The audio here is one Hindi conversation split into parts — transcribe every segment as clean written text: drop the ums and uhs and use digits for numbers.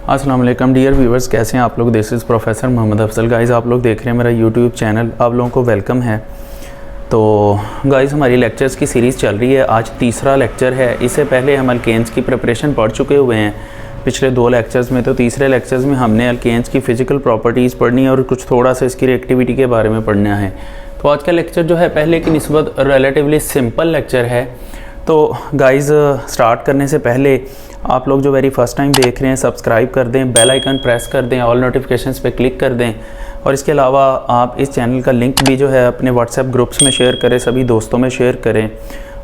अस्सलाम वालेकुम डियर व्यूवर्स, कैसे हैं आप लोग। This is professor Mohammad Afzal. Guys आप लोग देख रहे हैं मेरा यूट्यूब चैनल, आप लोगों को वेलकम है। तो गाइज़ हमारी लेक्चर्स की सीरीज़ चल रही है, आज तीसरा लेक्चर है। इससे पहले हम अल्केन्स की प्रिपरेशन पढ़ चुके हुए हैं पिछले 2 लेक्चर्स में। तो तीसरे लेक्चर्स में हमने अल्केन्स की फ़िज़िकल प्रॉपर्टीज़ पढ़नी है और कुछ थोड़ा सा इसकी रिएक्टिविटी के बारे में पढ़ना है। तो आज का लेक्चर जो है पहले की निस्बत रिलेटिवली सिंपल लेक्चर है। तो गाइज़ स्टार्ट करने से पहले आप लोग जो वेरी फर्स्ट टाइम देख रहे हैं सब्सक्राइब कर दें, बेल आइकन प्रेस कर दें, ऑल नोटिफिकेशंस पे क्लिक कर दें। और इसके अलावा आप इस चैनल का लिंक भी जो है अपने व्हाट्सएप ग्रुप्स में शेयर करें, सभी दोस्तों में शेयर करें।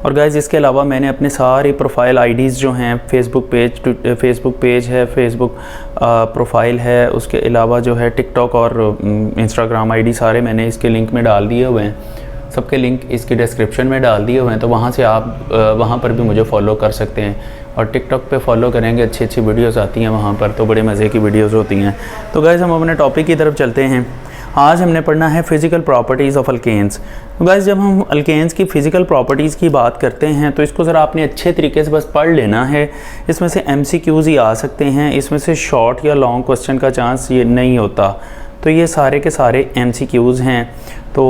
और गाइज़ इसके अलावा मैंने अपने सारी प्रोफाइल आईडीज़ जो हैं फेसबुक पेज है, फेसबुक प्रोफाइल है, उसके अलावा जो है टिकटॉक और इंस्टाग्राम आईडी सारे मैंने इसके लिंक में डाल दिए हुए हैं। सबके लिंक इसकी डिस्क्रिप्शन में डाल दिए हुए हैं, तो वहाँ से आप वहाँ पर भी मुझे फॉलो कर सकते हैं। और टिकटॉक पे फॉलो करेंगे, अच्छी अच्छी वीडियोस आती हैं वहाँ पर, तो बड़े मज़े की वीडियोस होती हैं। तो गाइज़ हम अपने टॉपिक की तरफ चलते हैं। आज हमने पढ़ना है फ़िज़िकल प्रॉपर्टीज़ ऑफ अल्केन्स। तो गाइज़ जब हम अल्केन्स की फ़िज़िकल प्रॉपर्टीज़ की बात करते हैं तो इसको ज़रा आपने अच्छे तरीके से बस पढ़ लेना है। इसमें से MCQs ही आ सकते हैं, इसमें से शॉर्ट या लॉन्ग क्वेश्चन का चांस ये नहीं होता। तो ये सारे के सारे MCQs हैं। तो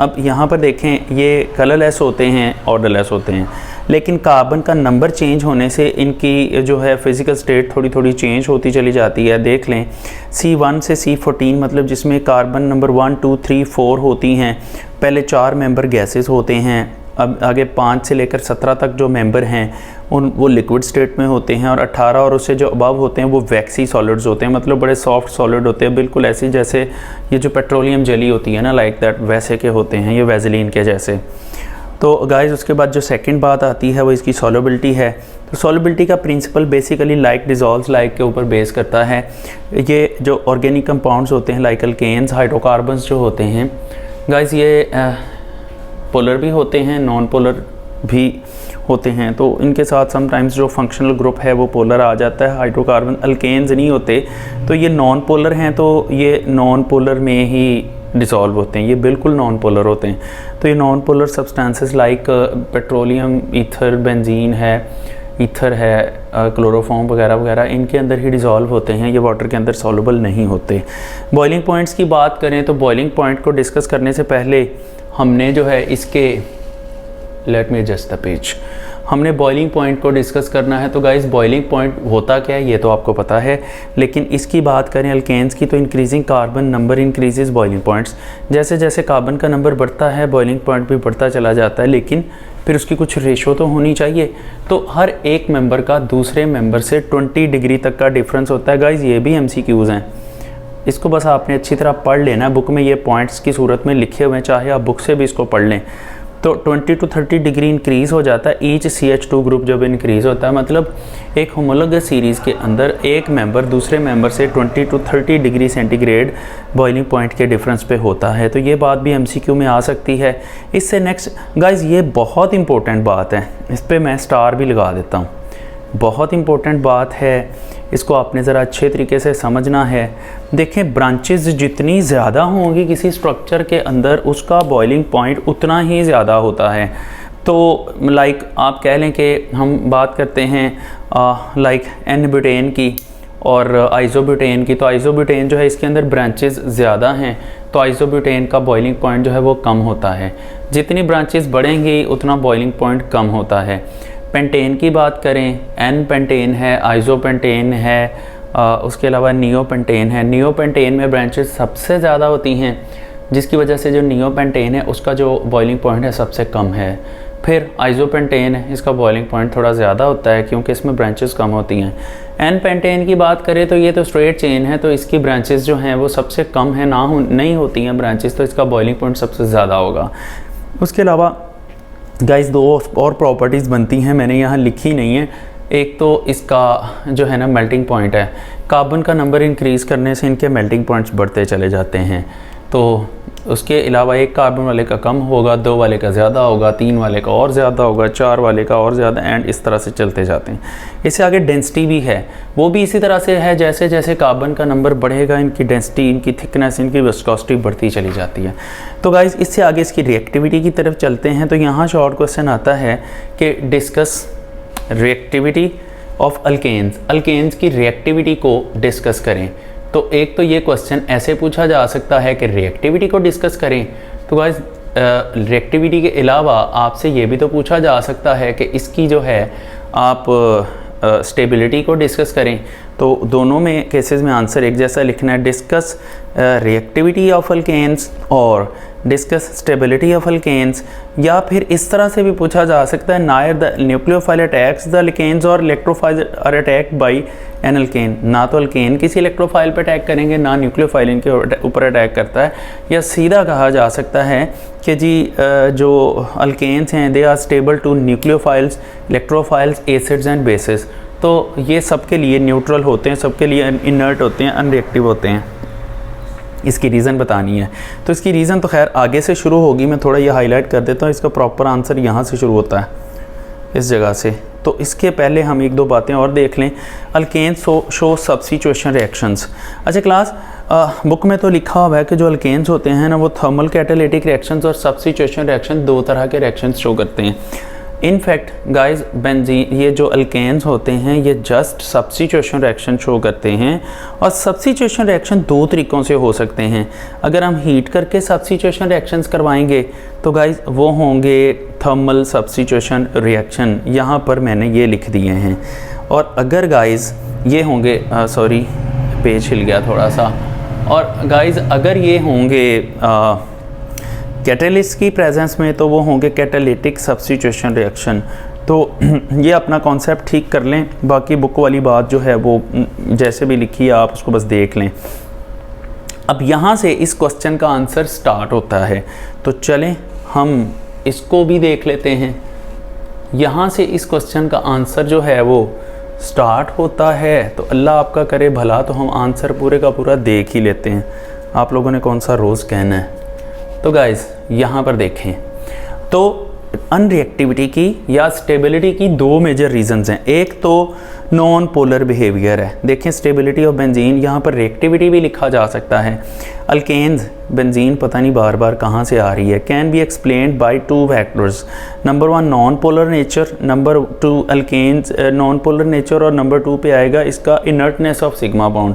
अब यहाँ पर देखें, ये कलरलेस होते हैं, ऑर्डरलेस होते हैं, लेकिन कार्बन का नंबर चेंज होने से इनकी जो है फ़िज़िकल स्टेट थोड़ी थोड़ी चेंज होती चली जाती है। देख लें C1 से C14, मतलब जिसमें कार्बन नंबर 1, 2, 3, 4 होती हैं। पहले 4 मेंबर गैसेस होते हैं, अब आगे 5 से लेकर 17 तक जो मेंबर हैं वो लिक्विड स्टेट में होते हैं। और 18 और उससे जो अबव होते हैं वो वैक्सी सॉलिड्स होते हैं, मतलब बड़े सॉफ्ट सॉलिड होते हैं, बिल्कुल ऐसी जैसे ये जो पेट्रोलियम जेली होती है ना, लाइक दैट, वैसे के होते हैं ये, वैज़लीन के जैसे। तो गाइज़ उसके बाद जो सेकंड बात आती है वो इसकी सॉल्युबिलिटी है। तो सॉल्युबिलिटी का प्रिंसिपल बेसिकली लाइक डिज़ोल्व्स लाइक के ऊपर बेस करता है। ये जो ऑर्गेनिक कंपाउंड्स होते हैं लाइक अल्केन्स, हाइड्रोकार्बन्स जो होते हैं गाइज़, ये पोलर भी होते हैं, नॉन पोलर भी होते हैं। तो इनके साथ समटाइम्स जो फंक्शनल ग्रुप है वो पोलर आ जाता है। हाइड्रोकार्बन अल्केन्स नहीं होते, तो ये नॉन पोलर हैं, तो ये नॉन पोलर में ही डिसॉल्व होते हैं, ये बिल्कुल नॉन पोलर होते हैं। तो ये non polar substances like petroleum, ether, benzene है, ईथर है, क्लोरोफॉर्म वगैरह वगैरह, इनके अंदर ही डिसॉल्व होते हैं, ये वाटर के अंदर सॉल्युबल नहीं होते। बॉइलिंग पॉइंट्स की बात करें तो बॉइलिंग पॉइंट को डिस्कस करने से पहले हमने जो है इसके let me adjust the page, हमने बॉइलिंग पॉइंट को डिस्कस करना है। तो गाइज़ बॉइलिंग पॉइंट होता क्या है ये तो आपको पता है, लेकिन इसकी बात करें अल्केन्स की तो increasing carbon number increases boiling points. जैसे जैसे कार्बन का नंबर बढ़ता है बॉइलिंग पॉइंट भी बढ़ता चला जाता है, लेकिन फिर उसकी कुछ रेशो तो होनी चाहिए। तो हर एक मेंबर का दूसरे मेंबर से 20 डिग्री तक का डिफरेंस होता है। गाइज़ ये भी MCQs हैं, इसको बस आपने अच्छी तरह पढ़ लेना। बुक में ये पॉइंट्स की सूरत में लिखे हुए हैं, चाहे आप बुक से भी इसको पढ़ लें। तो 20 to 30 डिग्री इंक्रीज़ हो जाता है ईच CH2 ग्रुप जब इंक्रीज़ होता है, मतलब एक होमोलोगस सीरीज़ के अंदर एक मेंबर दूसरे मेंबर से 20 to 30 degree centigrade boiling point के डिफरेंस पे होता है। तो ये बात भी MCQ में आ सकती है। इससे नेक्स्ट गाइज़ ये बहुत इंपॉर्टेंट बात है, इस पर मैं स्टार भी लगा देता हूँ, बहुत इंपॉर्टेंट बात है, इसको आपने ज़रा अच्छे तरीके से समझना है। देखें ब्रांचेस जितनी ज़्यादा होंगी किसी स्ट्रक्चर के अंदर उसका बॉइलिंग पॉइंट उतना ही ज़्यादा होता है। तो लाइक आप कह लें कि हम बात करते हैं लाइक N-ब्यूटेन की और आइसोब्यूटेन की। तो आइसोब्यूटेन जो है इसके अंदर ब्रांचेस ज़्यादा हैं, तो आइसोब्यूटेन का बॉइलिंग पॉइंट जो है वो कम होता है। जितनी ब्रांचेस बढ़ेंगी उतना बॉइलिंग पॉइंट कम होता है। पेंटेन की बात करें, N पेंटेन है, आइसोपेंटेन है, उसके अलावा नियोपेंटेन है। नियोपेंटेन में ब्रांचेस सबसे ज़्यादा होती हैं, जिसकी वजह से जो नियोपेंटेन है उसका जो बॉइलिंग पॉइंट है सबसे कम है। फिर आइसोपेंटेन है, इसका बॉइलिंग पॉइंट थोड़ा ज़्यादा होता है क्योंकि इसमें ब्रांचेस कम होती हैं। N पेंटेन की बात करें तो ये तो स्ट्रेट चेन है, तो इसकी ब्रांचेस जो हैं वो सबसे कम है, नहीं होती हैं ब्रांचेस, तो इसका बॉइलिंग पॉइंट सबसे ज़्यादा होगा। उसके अलावा गाइस 2 और प्रॉपर्टीज़ बनती हैं, मैंने यहाँ लिखी नहीं है। एक तो इसका जो है ना मेल्टिंग पॉइंट है, कार्बन का नंबर इंक्रीज़ करने से इनके मेल्टिंग पॉइंट्स बढ़ते चले जाते हैं। तो उसके अलावा एक कार्बन वाले का कम होगा, 2 वाले का ज़्यादा होगा, 3 वाले का और ज़्यादा होगा, 4 वाले का और ज़्यादा, एंड इस तरह से चलते जाते हैं। इससे आगे डेंसिटी भी है, वो भी इसी तरह से है, जैसे जैसे कार्बन का नंबर बढ़ेगा इनकी डेंसिटी, इनकी थिकनेस, इनकी विस्कोसिटी बढ़ती चली जाती है। तो गाइज़ इससे आगे इसकी रिएक्टिविटी की तरफ चलते हैं। तो यहाँ शॉर्ट क्वेश्चन आता है कि discuss reactivity of alkenes, alkenes की रिएक्टिविटी को डिस्कस करें। तो एक तो ये क्वेश्चन ऐसे पूछा जा सकता है कि रिएक्टिविटी को डिस्कस करें। तो गाइस रिएक्टिविटी के अलावा आपसे ये भी तो पूछा जा सकता है कि इसकी जो है आप स्टेबिलिटी को डिस्कस करें। तो दोनों में केसेस में आंसर एक जैसा लिखना है, डिस्कस रिएक्टिविटी ऑफ अल्केन्स और डिस्कस स्टेबिलिटी ऑफ अल्केन्स। या फिर इस तरह से भी पूछा जा सकता है, neither the nucleophile attacks the alkenes और electrophile are attacked by an alkene. ना तो अल्केन किसी इलेक्ट्रोफाइल पर अटैक करेंगे, ना न्यूक्लियोफाइल इनके ऊपर अटैक करता है। या सीधा कहा जा सकता है कि जी जो अल्केन्स हैं they are stable to nucleophiles, electrophiles, acids and bases. तो ये सबके लिए न्यूट्रल होते हैं, सबके लिए इनर्ट होते हैं, अनरिएक्टिव होते हैं। इसकी रीज़न बतानी है। तो इसकी रीज़न तो खैर आगे से शुरू होगी, मैं थोड़ा ये हाईलाइट कर देता हूँ। इसका प्रॉपर आंसर यहाँ से शुरू होता है, इस जगह से। तो इसके पहले हम एक दो बातें और देख लें। Alkenes show substitution reactions. अच्छा क्लास बुक में तो लिखा हुआ है कि जो अल्केन्स होते हैं ना वो थर्मल कैटालिटिक रिएक्शंस और सब्स्टिट्यूशन रिएक्शन दो तरह के रिएक्शंस शो करते हैं। इनफैक्ट गाइस बेंजीन, ये जो अल्केन्स होते हैं ये जस्ट सब्स्टिट्यूशन रिएक्शन शो करते हैं। और सब्स्टिट्यूशन रिएक्शन दो तरीक़ों से हो सकते हैं। अगर हम हीट करके सब्स्टिट्यूशन रिएक्शंस करवाएंगे तो गाइस वो होंगे थर्मल सब्स्टिट्यूशन रिएक्शन, यहाँ पर मैंने ये लिख दिए हैं। और अगर गाइस ये होंगे सॉरी पेज हिल गया थोड़ा सा। और गाइस अगर ये होंगे कैटलिस्ट की प्रेजेंस में तो वो होंगे कैटालिटिक सब्स्टिट्यूशन रिएक्शन। तो ये अपना कॉन्सेप्ट ठीक कर लें, बाकी बुक वाली बात जो है वो जैसे भी लिखी है आप उसको बस देख लें। अब यहाँ से इस क्वेश्चन का आंसर स्टार्ट होता है, तो चलें हम इसको भी देख लेते हैं। यहाँ से इस क्वेश्चन का आंसर जो है वो स्टार्ट होता है। तो अल्लाह आपका करे भला, तो हम आंसर पूरे का पूरा देख ही लेते हैं। आप लोगों ने कौन सा रोज़ कहना है। तो गाइस यहाँ पर देखें तो अनरिएक्टिविटी की या स्टेबिलिटी की दो मेजर रीजंस हैं। एक तो नॉन पोलर बिहेवियर है। देखें स्टेबिलिटी ऑफ बेंजीन, यहाँ पर रिएक्टिविटी भी लिखा जा सकता है। अल्केन्स बेंजीन पता नहीं बार बार कहाँ से आ रही है। Can be explained by two factors. Number one non polar nature, number two alkenes non polar nature, और नंबर टू पे आएगा इसका इनर्टनेस ऑफ सिग्मा बॉन्ड।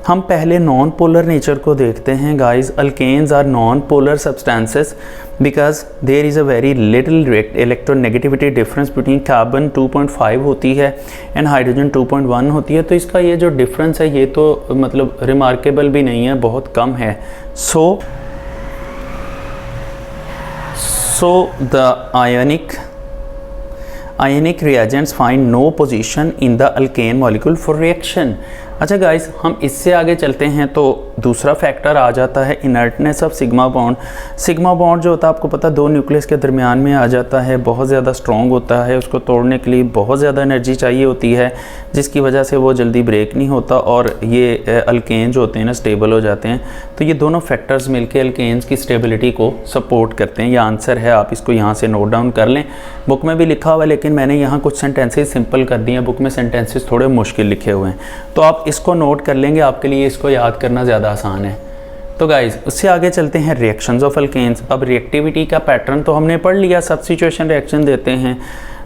हम पहले नॉन पोलर नेचर को देखते हैं guys. Alkenes are non polar substances because there is a very little electronegativity difference between carbon 2.5 होती है एंड हाइड्रोजन 2.1 होती है। तो इसका ये जो डिफरेंस है ये तो मतलब रिमार्केबल भी नहीं है, बहुत कम है। So the ionic reagents find no position in the alkane molecule for reaction। अच्छा गाइस हम इससे आगे चलते हैं तो दूसरा फैक्टर आ जाता है inertness of sigma bond. Sigma bond जो होता है आपको पता दो न्यूक्लियस के दरमियान में आ जाता है, बहुत ज़्यादा स्ट्रॉन्ग होता है, उसको तोड़ने के लिए बहुत ज़्यादा एनर्जी चाहिए होती है, जिसकी वजह से वो जल्दी ब्रेक नहीं होता और ये अल्केन जो होते हैं ना स्टेबल हो जाते हैं। तो ये दोनों फैक्टर्स मिलकर अल्केन्स की स्टेबिलिटी को सपोर्ट करते हैं। ये आंसर है, आप इसको यहाँ से नोट डाउन कर लें। बुक में भी लिखा हुआ है लेकिन मैंने यहाँ कुछ सेंटेंसेस सिंपल कर दिए हैं, बुक में सेंटेंसेस थोड़े मुश्किल लिखे हुए हैं, तो आप इसको नोट कर लेंगे, आपके लिए इसको याद करना ज़्यादा आसान है। तो गाइज उससे आगे चलते हैं रिएक्शंस ऑफ अल्केन्स। अब रिएक्टिविटी का पैटर्न तो हमने पढ़ लिया, सब्स्टिट्यूशन रिएक्शन देते हैं।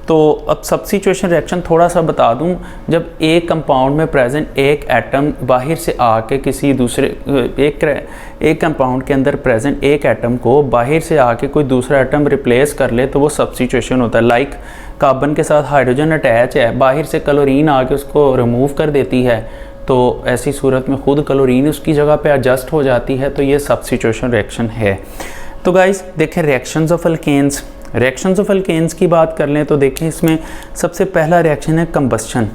तो अब सब्स्टिट्यूशन रिएक्शन थोड़ा सा बता दूं, जब एक कंपाउंड में प्रेजेंट एक एटम बाहर से आके किसी दूसरे एक कंपाउंड के अंदर प्रेजेंट एक एटम को बाहर से आके कोई दूसरा एटम रिप्लेस कर ले तो वो सब्स्टिट्यूशन होता है। लाइक कार्बन के साथ हाइड्रोजन अटैच है, बाहर से क्लोरीन आके उसको रिमूव कर देती है, तो ऐसी सूरत में खुद क्लोरीन उसकी जगह पे एडजस्ट हो जाती है, तो ये सब्स्टिट्यूशन रिएक्शन है। तो गाइस देखें reactions of alkenes. Reactions of alkenes की बात कर लें तो देखें इसमें सबसे पहला रिएक्शन है कंबस्शन।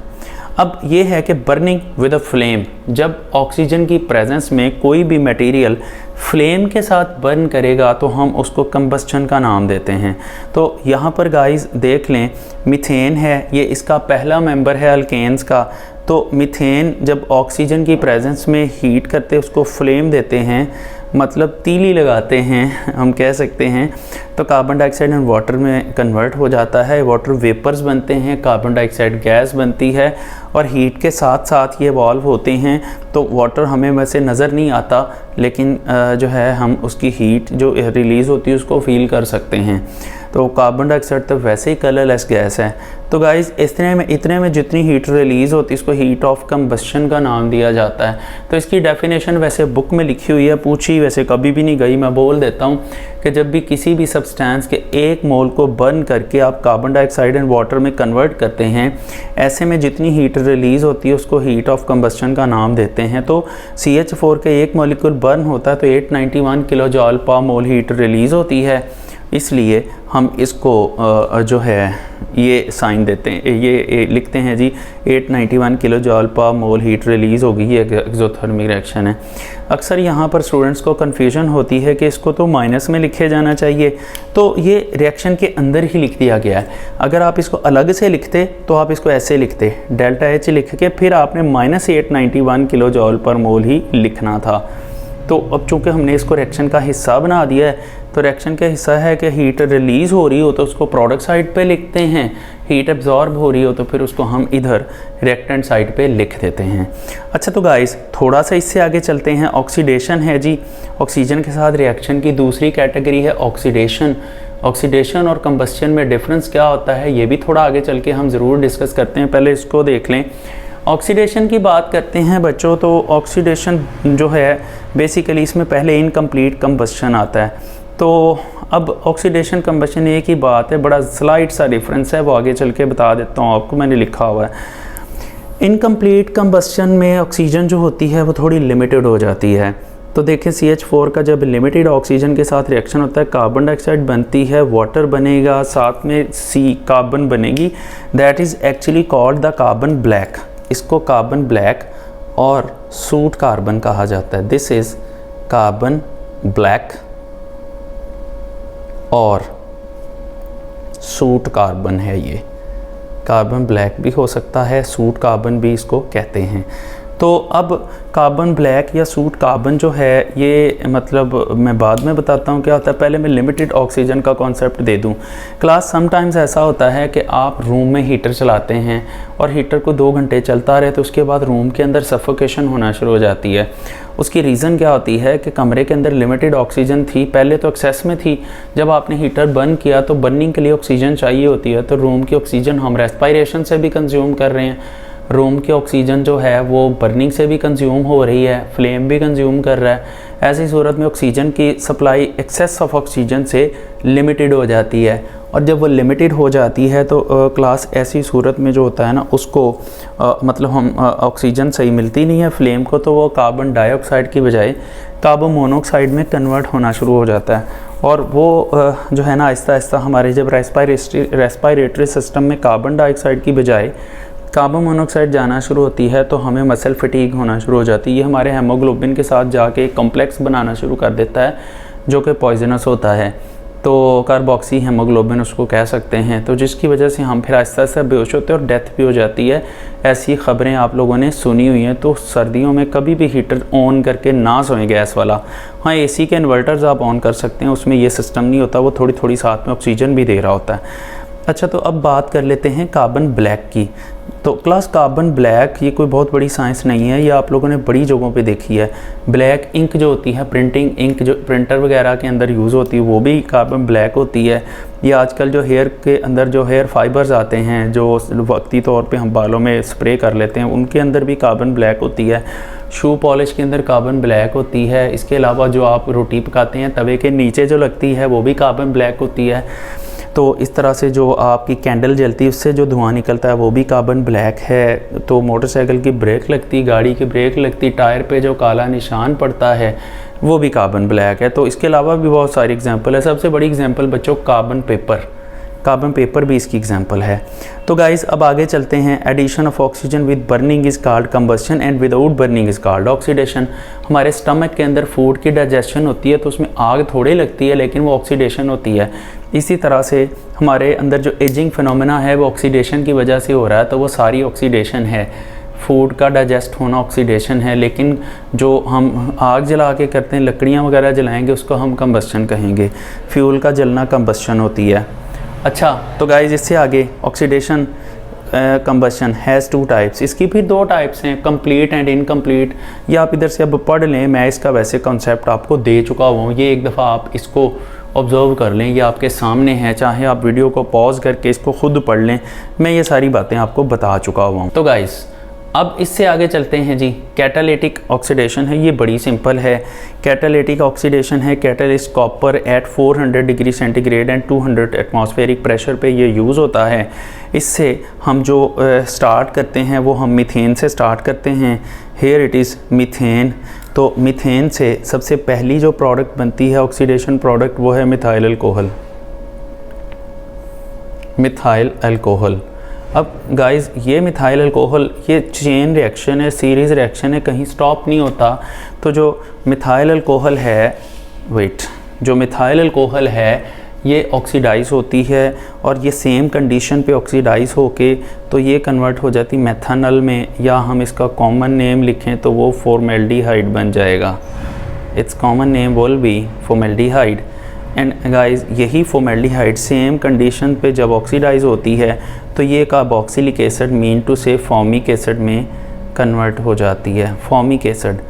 अब ये है कि बर्निंग विद अ फ्लेम, जब ऑक्सीजन की प्रेजेंस में कोई भी मटेरियल फ्लेम के साथ बर्न करेगा तो हम उसको कंबस्शन का नाम देते हैं। तो यहाँ पर गाइस देख लें मीथेन है, ये इसका पहला मेंबर है अल्केन्स का। तो मीथेन जब ऑक्सीजन की प्रेजेंस में हीट करते उसको फ्लेम देते हैं, मतलब तीली लगाते हैं हम कह सकते हैं, तो कार्बन डाइऑक्साइड एंड वाटर में कन्वर्ट हो जाता है, वाटर वेपर्स बनते हैं, कार्बन डाइऑक्साइड गैस बनती है और हीट के साथ साथ ये इवॉल्व होते हैं। तो वाटर हमें वैसे नज़र नहीं आता लेकिन जो है हम उसकी हीट जो रिलीज़ होती है उसको फील कर सकते हैं। तो कार्बन डाइऑक्साइड तो वैसे ही कलरलेस गैस है। तो गाइज़ इतने में जितनी हीट रिलीज़ होती है इसको हीट ऑफ कंबस्शन का नाम दिया जाता है। तो इसकी डेफिनेशन वैसे बुक में लिखी हुई है, पूछी वैसे कभी भी नहीं गई। मैं बोल देता हूँ कि जब भी किसी भी सब्सटेंस के 1 मोल को बर्न करके आप कार्बन डाइऑक्साइड एंड वाटर में कन्वर्ट करते हैं, ऐसे में जितनी हीट रिलीज़ होती है उसको हीट ऑफ कंबस्शन का नाम देते हैं। तो CH4 के 1 मॉलिक्यूल बर्न होता है तो 891 किलो जॉल पर मोल हीट रिलीज़ होती है। इसलिए हम इसको जो है ये साइन देते हैं, ये लिखते हैं जी 891 किलो जॉल पर मोल हीट रिलीज़ होगी, ये एक्सोथर्मिक रिएक्शन है। अक्सर यहाँ पर स्टूडेंट्स को कन्फ्यूजन होती है कि इसको तो माइनस में लिखे जाना चाहिए, तो ये रिएक्शन के अंदर ही लिख दिया गया है। अगर आप इसको अलग से लिखते तो आप इसको ऐसे लिखते, डेल्टा H लिख के फिर आपने -891 किलो जॉल पर मोल ही लिखना था। तो अब चूँकि हमने इसको रिएक्शन का हिस्सा बना दिया है, तो रिएक्शन का हिस्सा है कि हीट रिलीज़ हो रही हो तो उसको प्रोडक्ट साइड पे लिखते हैं, हीट एब्जॉर्ब हो रही हो तो फिर उसको हम इधर रिएक्टेंट साइड पे लिख देते हैं। अच्छा तो गाइस थोड़ा सा इससे आगे चलते हैं। ऑक्सीडेशन है जी, ऑक्सीजन के साथ रिएक्शन की दूसरी कैटेगरी है ऑक्सीडेशन। ऑक्सीडेशन और कंबस्शन में डिफरेंस क्या होता है ये भी थोड़ा आगे चल के हम ज़रूर डिस्कस करते हैं, पहले इसको देख लें। ऑक्सीडेशन की बात करते हैं बच्चों, तो ऑक्सीडेशन जो है बेसिकली इसमें पहले इनकम्प्लीट कंबस्शन आता है। तो अब ऑक्सीडेशन कंबस्शन एक ही बात है, बड़ा स्लाइड सा डिफरेंस है, वो आगे चल के बता देता हूँ आपको, मैंने लिखा हुआ है। इनकम्प्लीट कंबस्शन में ऑक्सीजन जो होती है वो थोड़ी लिमिटेड हो जाती है। तो देखें CH4 का जब लिमिटेड ऑक्सीजन के साथ रिएक्शन होता है, कार्बन डाइऑक्साइड बनती है, वाटर बनेगा, साथ में C कार्बन बनेगी, that is actually called the carbon black. इसको कार्बन ब्लैक और सूट कार्बन कहा जाता है। दिस इज़ कार्बन ब्लैक और सूट कार्बन है। ये कार्बन ब्लैक भी हो सकता है, सूट कार्बन भी इसको कहते हैं। तो अब कार्बन ब्लैक या सूट कार्बन जो है ये मतलब मैं बाद में बताता हूँ क्या होता है, पहले मैं लिमिटेड ऑक्सीजन का कॉन्सेप्ट दे दूँ। क्लास समटाइम्स ऐसा होता है कि आप रूम में हीटर चलाते हैं और हीटर को 2 घंटे चलता रहे तो उसके बाद रूम के अंदर सफोकेशन होना शुरू हो जाती है। उसकी रीज़न क्या होती है कि कमरे के अंदर लिमिटेड ऑक्सीजन थी, पहले तो एक्सेस में थी, जब आपने हीटर बंद किया तो बर्निंग के लिए ऑक्सीजन चाहिए होती है, तो रूम की ऑक्सीजन हम रेस्पायरेशन से भी कंज्यूम कर रहे हैं, रूम की ऑक्सीजन जो है वो बर्निंग से भी कंज्यूम हो रही है, फ्लेम भी कंज्यूम कर रहा है। ऐसी सूरत में ऑक्सीजन की सप्लाई एक्सेस ऑफ ऑक्सीजन से लिमिटेड हो जाती है, और जब वो लिमिटेड हो जाती है तो क्लास ऐसी सूरत में जो होता है ना उसको मतलब हम ऑक्सीजन सही मिलती नहीं है फ्लेम को, तो वो कार्बन डाइऑक्साइड की बजाय कार्बन मोनोऑक्साइड में कन्वर्ट होना शुरू हो जाता है। और वो जो है ना आहिस्ता आहिस्ता हमारे जब रेस्पायरेटरी सिस्टम में कार्बन डाइऑक्साइड की बजाय कार्बन मोनोऑक्साइड जाना शुरू होती है तो हमें मसल फटीग होना शुरू हो जाती है। ये हमारे हेमोग्लोबिन के साथ जाके कॉम्प्लेक्स बनाना शुरू कर देता है जो कि पॉइजनस होता है, तो कार्बोक्सी हेमोग्लोबिन उसको कह सकते हैं, तो जिसकी वजह से हम फिर आहिस्ता आहिस्ता बेहोश होते हैं और डेथ भी हो जाती है। ऐसी ख़बरें आप लोगों ने सुनी हुई हैं। तो सर्दियों में कभी भी हीटर ऑन करके ना सोएं गैस वाला। हाँ, AC के इन्वर्टर्स आप ऑन कर सकते हैं, उसमें ये सिस्टम नहीं होता, वो थोड़ी थोड़ी साथ में ऑक्सीजन भी दे रहा होता है। अच्छा, तो अब बात कर लेते हैं कार्बन ब्लैक की। तो क्लास कार्बन ब्लैक ये कोई बहुत बड़ी साइंस नहीं है, ये आप लोगों ने बड़ी जगहों पे देखी है। ब्लैक इंक जो होती है, प्रिंटिंग इंक जो प्रिंटर वगैरह के अंदर यूज़ होती है, वो भी कार्बन ब्लैक होती है। ये आजकल जो हेयर के अंदर जो हेयर फाइबर्स आते हैं जो वक्ती तौर पे हम बालों में स्प्रे कर लेते हैं, उनके अंदर भी कार्बन ब्लैक होती है। शू पॉलिश के अंदर कार्बन ब्लैक होती है। इसके अलावा जो आप रोटी पकाते हैं तवे के नीचे जो लगती है वो भी कार्बन ब्लैक होती है। तो इस तरह से जो आपकी कैंडल जलती है उससे जो धुआं निकलता है वो भी कार्बन ब्लैक है। तो मोटरसाइकिल की ब्रेक लगती, गाड़ी की ब्रेक लगती, टायर पे जो काला निशान पड़ता है वो भी कार्बन ब्लैक है। तो इसके अलावा भी बहुत सारी एग्जांपल है। सबसे बड़ी एग्जांपल बच्चों कार्बन पेपर भी इसकी एग्जांपल है। तो गाइस अब आगे चलते हैं। Addition of oxygen with burning is called combustion and without burning is called oxidation. हमारे स्टमक के अंदर फूड की डाइजेशन होती है तो उसमें आग थोड़ी लगती है लेकिन वो ऑक्सीडेशन होती है। इसी तरह से हमारे अंदर जो एजिंग फिनोमेना है वो ऑक्सीडेशन की वजह से हो रहा है, तो वो सारी ऑक्सीडेशन है। फूड का डाइजेस्ट होना ऑक्सीडेशन है, लेकिन जो हम आग जला के करते हैं, लकड़ियाँ वगैरह जलाएंगे, उसको हम कंबस्शन कहेंगे। फ्यूल का जलना कंबस्शन होती है। अच्छा, तो गाइस इससे आगे ऑक्सीडेशन कंबस्शन हैज़ 2 टाइप्स। इसकी फिर 2 टाइप्स हैं, कंप्लीट एंड इनकम्प्लीट। ये आप इधर से अब पढ़ लें, मैं इसका वैसे कॉन्सेप्ट आपको दे चुका हूँ। ये एक दफ़ा आप इसको ऑब्ज़र्व कर लें, ये आपके सामने है, चाहे आप वीडियो को पॉज करके इसको खुद पढ़ लें, मैं ये सारी बातें आपको बता चुका हुआ हूँ। तो गाइस अब इससे आगे चलते हैं जी। कैटालिटिक ऑक्सीडेशन है, ये बड़ी सिंपल है। कैटालिटिक ऑक्सीडेशन है, catalyst copper at 400 degree centigrade and 200 atmospheric pressure पे ये यूज़ होता है। इससे हम जो स्टार्ट करते हैं वो हम मीथेन से स्टार्ट करते हैं। Here it is methane. तो मीथेन से सबसे पहली जो प्रोडक्ट बनती है ऑक्सीडेशन प्रोडक्ट, वो है मिथाइल अल्कोहल। Methyl alcohol. अब गाइस ये मिथाइल अल्कोहल ये चेन रिएक्शन है, सीरीज़ रिएक्शन है, कहीं स्टॉप नहीं होता। तो जो मिथाइल अल्कोहल है, जो मिथाइल अल्कोहल है ये ऑक्सीडाइज होती है और ये सेम कंडीशन पे ऑक्सीडाइज होके तो ये कन्वर्ट हो जाती मेथनॉल में, या हम इसका कॉमन नेम लिखें तो वो फॉर्मेल्डिहाइड बन जाएगा। It's common name will be formaldehyde. And guys यही फॉर्मेल्डिहाइड सेम कंडीशन पे जब ऑक्सीडाइज होती है तो ये कार्बोक्सिलिक एसिड मीन टू से फॉर्मिक एसिड में कन्वर्ट हो जाती है, फॉर्मिक एसिड।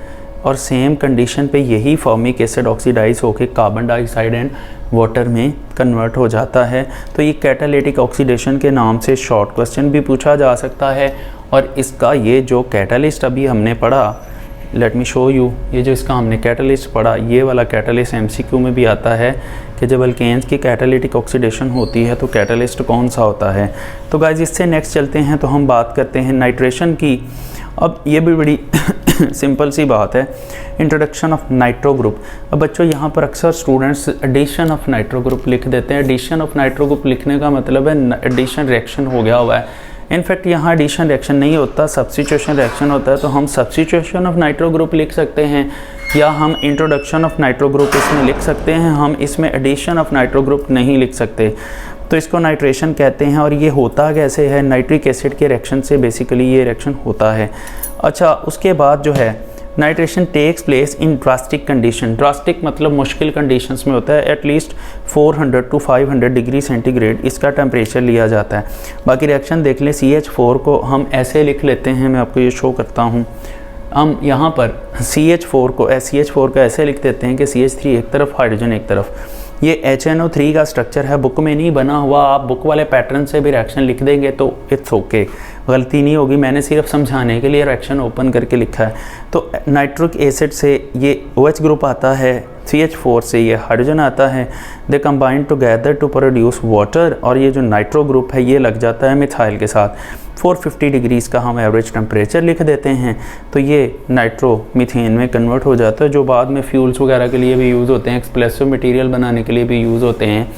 और सेम कंडीशन पे यही फॉर्मिक एसिड ऑक्सीडाइज होकर कार्बन डाइऑक्साइड एंड वाटर में कन्वर्ट हो जाता है। तो ये कैटालिटिक ऑक्सीडेशन के नाम से शॉर्ट क्वेश्चन भी पूछा जा सकता है। और इसका ये जो कैटालिस्ट अभी हमने पढ़ा, लेट मी शो यू, ये जो इसका हमने कैटालिस्ट पढ़ा, ये वाला कैटालिस्ट एमसीक्यू में भी आता है कि जब अल्केन्स की कैटालिटिक ऑक्सीडेशन होती है तो कैटालिस्ट कौन सा होता है। तो गाइस इससे नेक्स्ट चलते हैं तो हम बात करते हैं नाइट्रेशन की। अब ये भी बड़ी सिंपल सी बात है, इंट्रोडक्शन ऑफ नाइट्रो ग्रुप। अब बच्चों यहाँ पर अक्सर students addition of nitro group लिख देते हैं। एडिशन ऑफ नाइट्रो ग्रुप लिखने का मतलब है एडिशन रिएक्शन हो गया हुआ है। इनफैक्ट यहाँ एडिशन रिएक्शन नहीं होता, सब्स्टिट्यूशन रिएक्शन होता है। तो हम सब्स्टिट्यूशन ऑफ नाइट्रो ग्रुप लिख सकते हैं या हम इंट्रोडक्शन ऑफ नाइट्रो ग्रुप इसमें लिख सकते हैं। हम इसमें एडिशन ऑफ नाइट्रो ग्रुप नहीं लिख सकते, तो इसको नाइट्रेशन कहते हैं। और ये होता कैसे है, नाइट्रिक एसिड के रिएक्शन से बेसिकली ये रिएक्शन होता है। अच्छा, उसके बाद जो है nitration takes place in drastic condition. Drastic मतलब मुश्किल कंडीशंस में होता है। एटलीस्ट 400 to 500 डिग्री सेंटीग्रेड इसका टेम्परेचर लिया जाता है। बाकी रिएक्शन देख लें। CH4 को हम ऐसे लिख लेते हैं, मैं आपको ये शो करता हूँ। हम यहाँ पर CH4 का ऐसे लिख देते हैं कि CH3 एक तरफ, हाइड्रोजन एक तरफ। ये HNO3 का स्ट्रक्चर है, बुक में नहीं बना हुआ। आप बुक वाले पैटर्न से भी रिएक्शन लिख देंगे तो इट्स ओके, गलती नहीं होगी। मैंने सिर्फ समझाने के लिए रिएक्शन ओपन करके लिखा है। तो नाइट्रिक एसिड से ये OH ग्रुप आता है, CH4 से ये हाइड्रोजन आता है। They combine together to produce water. और ये जो नाइट्रो ग्रुप है ये लग जाता है मिथाइल के साथ। 450 डिग्रीज़ का हम एवरेज टेम्परेचर लिख देते हैं तो ये नाइट्रो मीथेन में कन्वर्ट हो जाता है, जो बाद में फ्यूल्स वगैरह के लिए भी यूज़ होते हैं, एक्सप्लेसिव मटेरियल बनाने के लिए भी यूज़ होते हैं।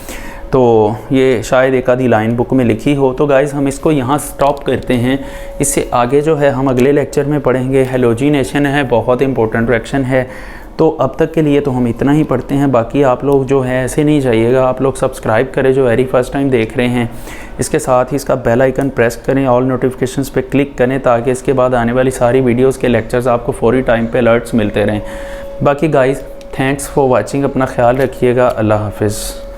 तो ये शायद एक आधी लाइन बुक में लिखी हो। तो गाइज़ हम इसको यहाँ स्टॉप करते हैं। इससे आगे जो है हम अगले लेक्चर में पढ़ेंगे। हैलोजिनेशन है, बहुत इंपॉर्टेंट रिएक्शन है। तो अब तक के लिए तो हम इतना ही पढ़ते हैं। बाकी आप लोग जो है ऐसे नहीं जाइएगा, आप लोग सब्सक्राइब करें जो वेरी फर्स्ट टाइम देख रहे हैं। इसके साथ ही इसका बेल आइकन प्रेस करें, ऑल नोटिफिकेशंस पे क्लिक करें ताकि इसके बाद आने वाली सारी वीडियोस के लेक्चर्स आपको फौरी टाइम पे अलर्ट्स मिलते रहें। बाकी गाइस थैंक्स फॉर वाचिंग, अपना ख्याल रखिएगा। अल्लाह हाफिज़।